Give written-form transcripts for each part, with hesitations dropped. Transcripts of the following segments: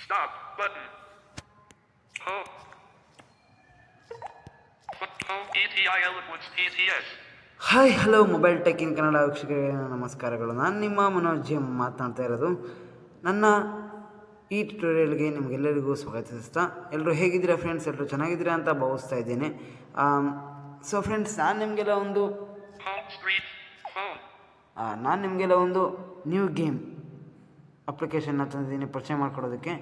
Stop button. Home. Home ETI Eloquence PTS. Hi hello mobile tech in Kannada ವೀಕ್ಷಕರಿಗೆ ನಮಸ್ಕಾರಗಳು. ನಾನು ನಿಮ್ಮ ಮನೋಜ್ ಎಂ ಮಾತನಾಡ್ತಾ ಇರೋದು. ನನ್ನ ಈ ಟ್ಯುಟೋರಿಯಲ್ಗೆ ನಿಮಗೆಲ್ಲರಿಗೂ ಸ್ವಾಗತಿಸ್ತಾ, ಎಲ್ಲರೂ ಹೇಗಿದ್ದೀರಾ ಫ್ರೆಂಡ್ಸ್? ಎಲ್ಲರೂ ಚೆನ್ನಾಗಿದ್ದೀರಾ ಅಂತ ಭಾವಿಸ್ತಾ ಇದ್ದೇನೆ. ಸೊ ಫ್ರೆಂಡ್ಸ್, ನಾನು ನಿಮಗೆಲ್ಲ ಒಂದು ನ್ಯೂ ಗೇಮ್ ಅಪ್ಲಿಕೇಶನ್ನ ತಂದಿದ್ದೀನಿ ಪರಿಚಯ ಮಾಡ್ಕೊಳ್ಳೋದಕ್ಕೆ.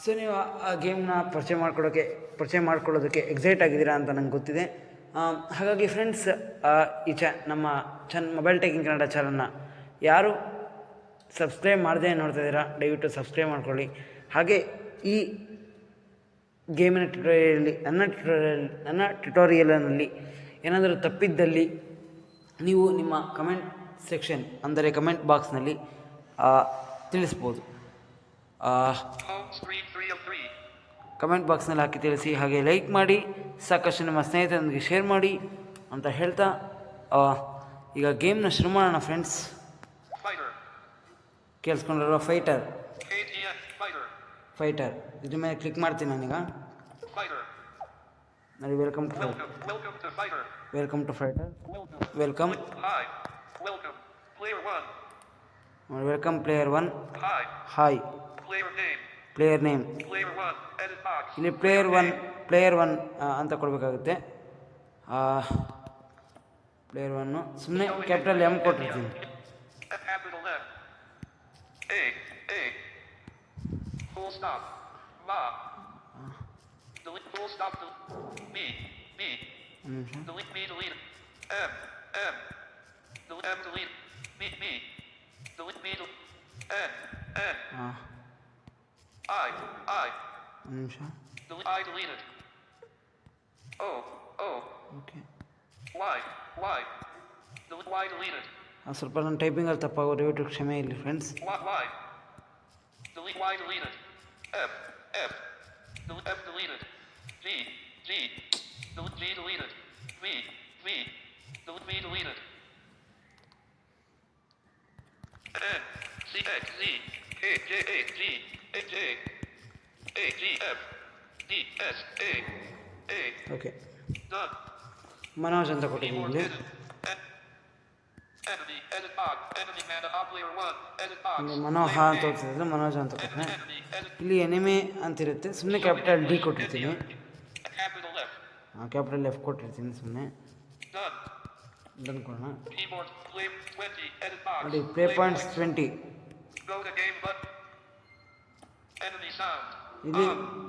ಸೊ ನೀವು ಆ ಗೇಮ್ನ ಪರಿಚಯ ಮಾಡ್ಕೊಳ್ಳೋದಕ್ಕೆ ಎಕ್ಸೈಟ್ ಆಗಿದ್ದೀರಾ ಅಂತ ನಂಗೆ ಗೊತ್ತಿದೆ. ಹಾಗಾಗಿ ಫ್ರೆಂಡ್ಸ್, ನಮ್ಮ ಮೊಬೈಲ್ ಟೆಕ್ ಇನ್ ಕನ್ನಡ ಚಾನಲ್ನ ಯಾರು ಸಬ್ಸ್ಕ್ರೈಬ್ ಮಾಡದೆ ನೋಡ್ತಾ ಇದ್ದೀರಾ, ದಯವಿಟ್ಟು ಸಬ್ಸ್ಕ್ರೈಬ್ ಮಾಡ್ಕೊಳ್ಳಿ. ಹಾಗೆ ಈ ಗೇಮಿನ ನನ್ನ ಟ್ಯುಟೋರಿಯಲ್ನಲ್ಲಿ ಏನಾದರೂ ತಪ್ಪಿದ್ದಲ್ಲಿ ನೀವು ನಿಮ್ಮ ಕಮೆಂಟ್ ಸೆಕ್ಷನ್, ಅಂದರೆ ಕಮೆಂಟ್ ಬಾಕ್ಸ್ನಲ್ಲಿ ತಿಳಿಸ್ಬೋದು. ಕಮೆಂಟ್ ಬಾಕ್ಸ್ನಲ್ಲಿ ಹಾಕಿ ತಿಳಿಸಿ. ಹಾಗೆ ಲೈಕ್ ಮಾಡಿ, ಸಾಕಷ್ಟು ನಿಮ್ಮ ಸ್ನೇಹಿತರೊಂದಿಗೆ ಶೇರ್ ಮಾಡಿ ಅಂತ ಹೇಳ್ತಾ ಈಗ ಗೇಮ್ನ ಶುರು ಮಾಡೋಣ ಫ್ರೆಂಡ್ಸ್. ಕೇಳಿಸ್ಕೊಂಡಿರೋ ಫೈಟರ್ ಇದ್ರ ಮೇಲೆ ಕ್ಲಿಕ್ ಮಾಡ್ತೀನಿ ನಾನೀಗ. ನೋಡಿ, welcome to fighter. Welcome player 1. Hi. Player name ಇಲ್ಲಿ ಪ್ಲೇಯರ್ ಒನ್ ಅಂತ ಕೊಡಬೇಕಾಗುತ್ತೆ. ಪ್ಲೇಯರ್ 1 ಸುಮ್ಮನೆ ಕ್ಯಾಪಿಟಲ್ ಎಮ್ ಕೊಟ್ಟಿರ್ತೀನಿ. ನಿಮಿಷ. ಓಕೆ, ಸ್ವಲ್ಪ ನನ್ನ ಟೈಪಿಂಗಲ್ಲಿ ತಪ್ಪಾಗೋ, ದಯವಿಟ್ಟು ಕ್ಷಮೆ ಇಲ್ಲಿ ಫ್ರೆಂಡ್ಸ್. ಓಕೆ, ಮನೋಜ್ ಅಂತ ಕೊಟ್ಟಿದ್ದೀನಿ ಇಲ್ಲಿ. ಮನೋಹ ಅಂತ ಹೋಗ್ತಿದ್ರೆ ಮನೋಜ್ ಅಂತ ಕೊಟ್ಟೆ. ಇಲ್ಲಿ ಎನಿಮಿ ಅಂತಿರುತ್ತೆ, ಸುಮ್ಮನೆ ಕ್ಯಾಪಿಟಲ್ ಡಿ ಕೊಟ್ಟಿರ್ತೀನಿ. ಕ್ಯಾಪಿಟಲ್ ಎಫ್ ಕೊಟ್ಟಿರ್ತೀನಿ ಸುಮ್ಮನೆ. ಡನ್ ಕೊಡೋಣ. ನೋಡಿ, ಪ್ಲೇ ಪಾಯಿಂಟ್ಸ್ 20.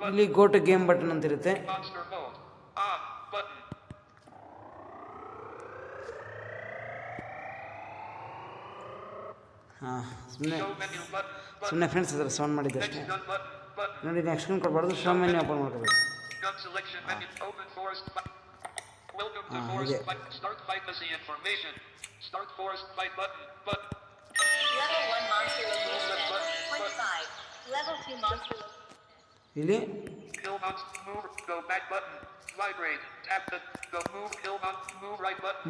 ಇಲ್ಲಿ ಗೋ ಟು ಗೇಮ್ ಬಟನ್ ಅಂತಿರುತ್ತೆ. ಸುಮ್ಮನೆ ಫ್ರೆಂಡ್ಸ್ ಅದರ ಸೌಂಡ್ ಮಾಡಿದ್ದೆ ಅಷ್ಟೇ. ನೋಡಿ, ನೆಕ್ಸ್ಟ್ ಕೊಡಬಾರ್ದು, ಶೋ ಮೆನ್ಯೂ ಓಪನ್ ಮಾಡ್ಕೋಬೇಕು. ಇಲ್ಲಿ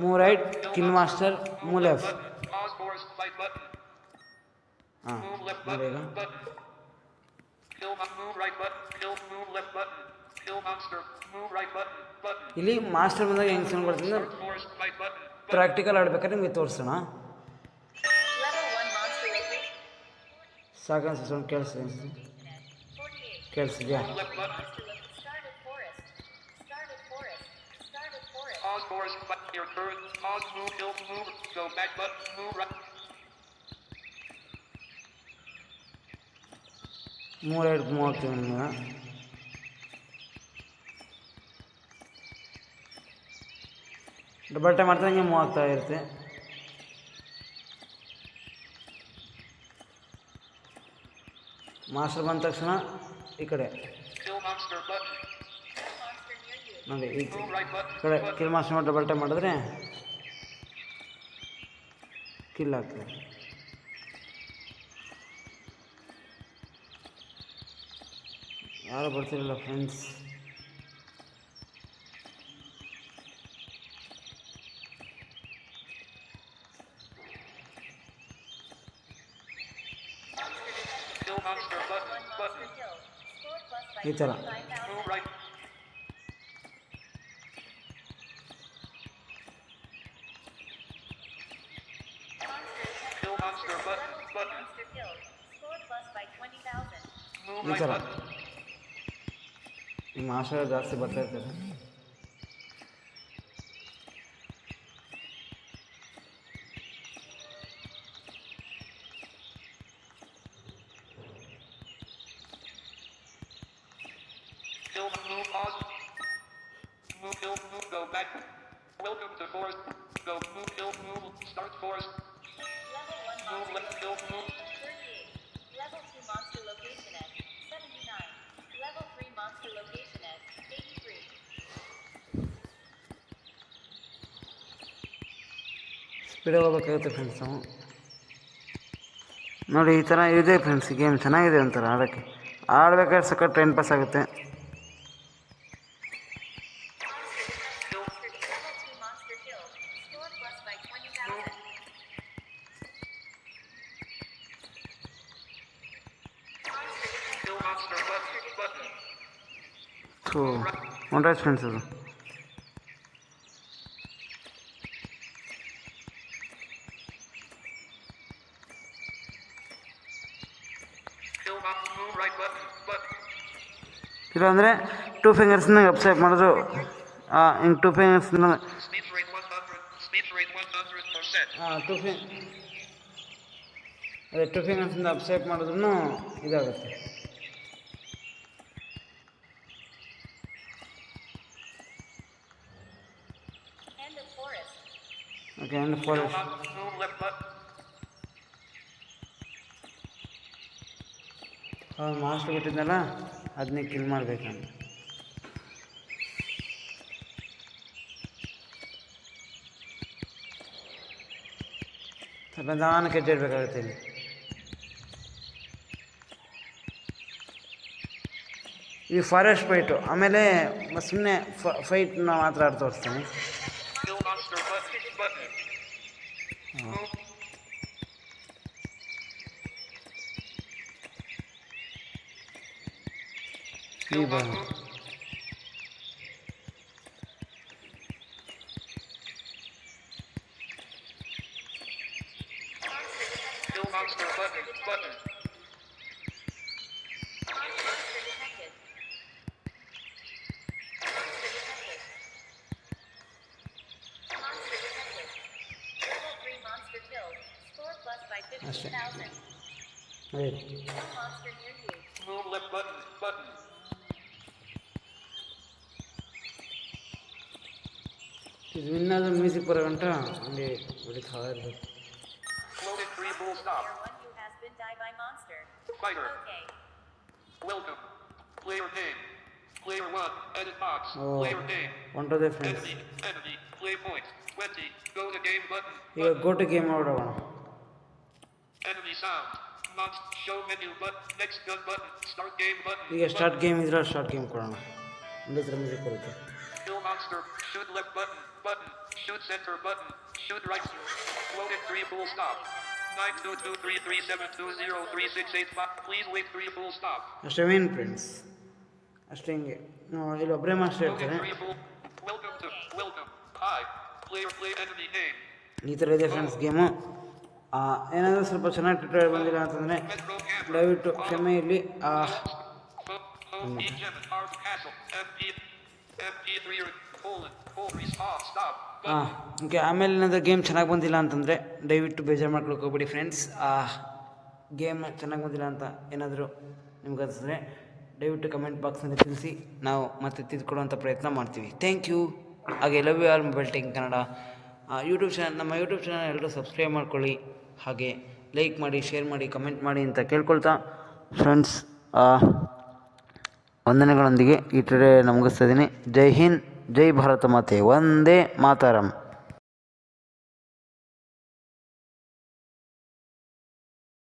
move right, kill master, move left. ಇಲ್ಲಿ ಮಾಸ್ಟರ್ ಬಂದಾಗ ಹೆಂಗೆ ಸೌಂಡ್ ಬರ್ತದೆ ಪ್ರಾಕ್ಟಿಕಲ್ ಆಡ್ಬೇಕಾದ್ರೆ ನಿಮಗೆ ತೋರಿಸೋಣ. ಸಾಕ ಸೌಂಡ್ ಕೇಳಿಸಿದ್ಯಾ? ಮೂವ್ ರೈಟ್ ಮೂವ್ ಆಗ್ತೀವಿ ನಿಮಗೆ. ಡಬಲ್ ಟೈಮ್ ಮಾಡ್ತಾ ಹಿಂಗೆ ಮೂವ್ ಆಗ್ತಾ ಇರುತ್ತೆ. ಮಾಸ್ಟರ್ ಬಂದ ತಕ್ಷಣ ಈ ಕಡೆ ನೋಡಿ, ಈ ಕಡೆ ಕಿಲ್ ಮಾಸ್ಟರ್ ಮಾಡಿ ಡಬಲ್ ಟೈಮ್ ಮಾಡಿದ್ರೆ ಕಿಲ್ ಆಗ್ತದೆ. ಯಾರು ಬರ್ತಿರಲ್ಲ friends. Kill monster button. Button. ಈ ಥರ Move right. Kill monster button. Button. Move ಈ right ಥರ button. ನಿಮ್ಮ ಆಶಯ ಜಾಸ್ತಿ ಬರ್ತಾ ಇರ್ತದೆ. Kill, move, pause. Move, kill, move, go back. Welcome to forest. Go, move, kill, move, start forest. Move, left, kill, move. 38. Level 2 monster location at 79. Level 3 monster location at 83. ಸ್ಪೀಡಾಗಿ ಹೋಗ್ಬೇಕಾಗುತ್ತೆ friends ನಾವು. ನೋಡಿ ಈ ಥರ ಇದೆ ಫ್ರೆಂಡ್ಸ್, ಗೇಮ್ ಚೆನ್ನಾಗಿದೆ ಒಂಥರ ಆಡೋಕ್ಕೆ. ಆಡ್ಬೇಕಾದ್ರೆ ಸಕ್ಕ ಟೈಮ್ ಪಾಸ್ ಆಗುತ್ತೆ. Level 2 monster kill. Score plus by 20,000. Kill monster button. Button. So ಒಂಡ್ರಾಯ್ತು ಫ್ರೆಂಡ್ಸ್ ಅದು. Kill monster, move right button. Button. ಇಲ್ಲಾಂದರೆ 2 ಫಿಂಗರ್ಸ್ನ ಅಪ್ಸೈಪ್ ಮಾಡೋದು. ಹಿಂಗೆ 2 ಫಿಂಗರ್ಸ್ನ Speed rate 100. Speed rate 100%. ಅದೇ 2 ಫಿಂಗರ್ಸಿಂದ ಅಪ್ಸೈಪ್ ಮಾಡಿದ್ರೂ ಇದಾಗುತ್ತೆ. End of forest. Okay and Kill forest. monster, move left button. ಅವ್ನು master ಬಿಟ್ಟಿದ್ನಲ್ಲ ಅದನ್ನೇ ಕಿಲ್ ಮಾಡಬೇಕಂತ. ಸ್ವಲ್ಪ ನಿಧಾನಕ್ಕೆ ಹೆಜ್ಜೆ ಇಡಬೇಕಾಗುತ್ತೆ ಇಲ್ಲಿ. ಈ ಫಾರೆಸ್ಟ್ ಫೈಟು ಆಮೇಲೆ ಸುಮ್ಮನೆ ಫೈಟ್ನ ಮಾತ್ರ ಆಡಿ ತೋರಿಸ್ತೀನಿ. Kill monster button. Button. Move. ಈ ಬನ್ನಿ Kill monster button. Button. Monster detected. Monster detected. Monster detected. Level 3 monster killed. Score plus by 15,000. ಅದೇ No monster near you. Move left button. Button. ಇದು ಇನ್ನಾದ್ರೂ music ಬರೋ ಗಂಟ ಹಂಗೆ ಹೊಡಿತಾ ಇರಬೇಕು. Loaded 3 bull stop. Player 1 who has been died by monster. Fighter. Okay. Welcome. Player name. Player 1. Edit box. Oh. Player name. ಹೊಂಟೋದೆ friends. Enemy. Enemy. Play point. 20. Go to game button. ಈಗ go to game ಆಡೋಣ. Enemy sound. Monster. Show menu button. Next gun button. Start game button. ಈಗ start game ಇದ್ರೆ start game ಕೊಡೋಣ. ಒಂದೇ ಥರ music ಬರುತ್ತೆ. Kill monster. Shoot left button. Button. Shoot center button. Shoot right. Loaded 3 full stop. 92233720368. Please wait 3 full stop. ಅಷ್ಟೇ main friends, ಅಷ್ಟೇ ಹಿಂಗೆ ಇಲ್ಲಿ ಒಬ್ಬರೇ ಮಾಸ್ಟರ್ Loaded ಇರ್ತಾರೆ. 3 full. Welcome to. Welcome. Hi. Player play enemy name. ಈ ಥರ ಇದೆ friends game. ಏನಾದರೂ ಸ್ವಲ್ಪ ಚೆನ್ನಾಗಿ ಟ್ಯೂಟೋರಿಯಲ್ ಬಂದಿಲ್ಲ ಅಂತಂದರೆ Metro camera. ದಯವಿಟ್ಟು ಕ್ಷಮೆ ಇರಲಿ. Home Gem Art Castle. MP3 colon. Stop. Okay, ಆಮೇಲೆ ಏನಾದರೂ ಗೇಮ್ ಚೆನ್ನಾಗಿ ಬಂದಿಲ್ಲ ಅಂತಂದರೆ ದಯವಿಟ್ಟು ಬೇಜಾರು ಮಾಡ್ಕೊಳಕ್ಕೆ ಹೋಗ್ಬೇಡಿ ಫ್ರೆಂಡ್ಸ್. ಗೇಮ್ ಚೆನ್ನಾಗಿ ಬಂದಿಲ್ಲ ಅಂತ ಏನಾದರೂ ನಿಮ್ಗೆ ಅನಿಸಿದ್ರೆ ದಯವಿಟ್ಟು ಕಮೆಂಟ್ ಬಾಕ್ಸ್ನಲ್ಲಿ ತಿಳಿಸಿ, ನಾವು ಮತ್ತೆ ತಿದ್ದುಕೊಡುವಂಥ ಪ್ರಯತ್ನ ಮಾಡ್ತೀವಿ. Thank you. ಹಾಗೆ love you all mobile tech Kannada YouTube channel, ನಮ್ಮ ಯೂಟ್ಯೂಬ್ ಚಾನಲ್ ಎಲ್ಲರೂ ಸಬ್ಸ್ಕ್ರೈಬ್ ಮಾಡ್ಕೊಳ್ಳಿ, ಹಾಗೆ ಲೈಕ್ ಮಾಡಿ, ಶೇರ್ ಮಾಡಿ, ಕಮೆಂಟ್ ಮಾಡಿ ಅಂತ ಕೇಳ್ಕೊಳ್ತಾ ಫ್ರೆಂಡ್ಸ್ ವಂದನೆಗಳೊಂದಿಗೆ ಈ ಟ್ಯುಟೋರಿಯಲ್ ಮುಗಿಸ್ತಾ ಇದ್ದೀನಿ. ಜೈ ಹಿಂದ್, ಜೈ ಭಾರತ ಮಾತೆ, ವಂದೇ ಮಾತರಂ.